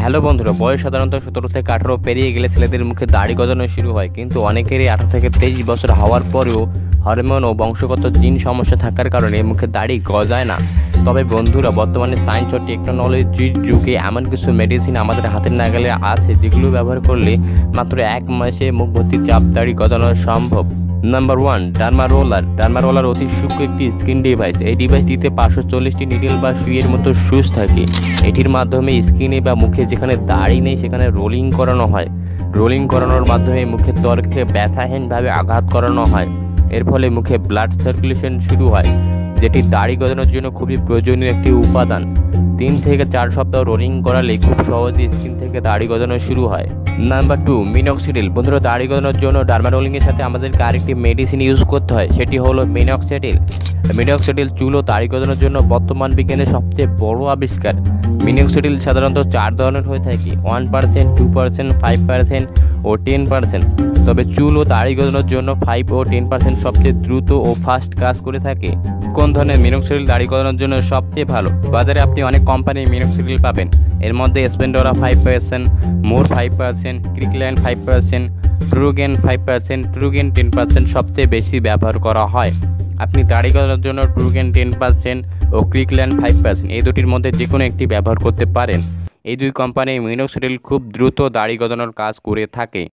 Hello বন্ধুরা, বয়স সাধারণত 17 থেকে 18 পেরিয়ে গেলে ছেলেদের মুখে দাড়ি গজানো শুরু হয়, কিন্তু অনেকেরই 18 থেকে 23 বছর হওয়ার পরেও হরমোন ও বংশগত জিন সমস্যা থাকার কারণে মুখে দাড়ি গজায় না। তবে বন্ধুরা, বর্তমানে সায়েন্স ও টেকনোলজির যুগে এমন কিছু মেডিসিন আমাদের হাতের নাগালে আছে যেগুলো ব্যবহার করলে মাত্র 1 মাসে মুখ ভর্তি চাপ দাড়ি গজানো সম্ভব। নাম্বার 1, ডার্মা রোলার অতি সূক্ষ্ম একটি স্কিন ডিভাইস। এই ডিভাইসটিতে 540টি নিডল বা সুইয়ের মতো সুচ থাকে। এটির মাধ্যমে স্কিনে বা মুখে যেখানে দাড়ি নেই সেখানে রোলিং করানো হয়। রোলিং করানোর মাধ্যমে মুখের ত্বকে ব্যথাহীনভাবে আঘাত করানো হয়। এর ফলে মুখে ব্লাড সার্কুলেশন শুরু হয়, যেটি দাড়ি গজানোর জন্য খুবই প্রয়োজনীয় একটি উপাদান। 3 থেকে 4 সপ্তাহ রোলিং করালে খুব সহজে স্কিন থেকে দাড়ি গজানো শুরু হয়। Number 2, minoxidil. বন্ধুরা, দাড়ি গজানোর জন্য ডার্মা রোলিংয়ের সাথে আমাদেরকে আরেকটি মেডিসিন ইউজ করতে হয়, সেটি হলো মিনক্সিডিল। মিনক্সিডিল চুল ও দাড়ি গজানোর জন্য বর্তমান বিজ্ঞানের সবচেয়ে বড় আবিষ্কার। মিনক্সিডিল সাধারণত 4 ধরনের হয়ে থাকে: 1%, 2%, 5% ও 10%। তবে চুল ও দাড়ি গজানোর জন্য 5 ও 10% সবচেয়ে দ্রুত ও ফাস্ট কাজ করে থাকে। কোন ধরনের মিনক্সিডিল দাড়ি গজানোর জন্য সবচেয়ে ভালো? বাজারে আপনি অনেক কোম্পানির মিনক্সিডিল পাবেন। এর মধ্যে স্প্লেন্ডরা 5%, মোর 5%, ক্রিকল্যান্ড 5%, ট্রুগেন 5%, ট্রুগেন 10% সবচেয়ে বেশি ব্যবহার করা হয়। আপনি দাড়ি গজানোর জন্য ট্রুগেন 10% ও ক্রিকল্যান্ড 5% এই দুটির মধ্যে যে কোনো একটি ব্যবহার করতে পারেন। এই দুই কোম্পানির মিনক্সিডিল খুব দ্রুত দাড়ি গজানোর কাজ করে থাকে।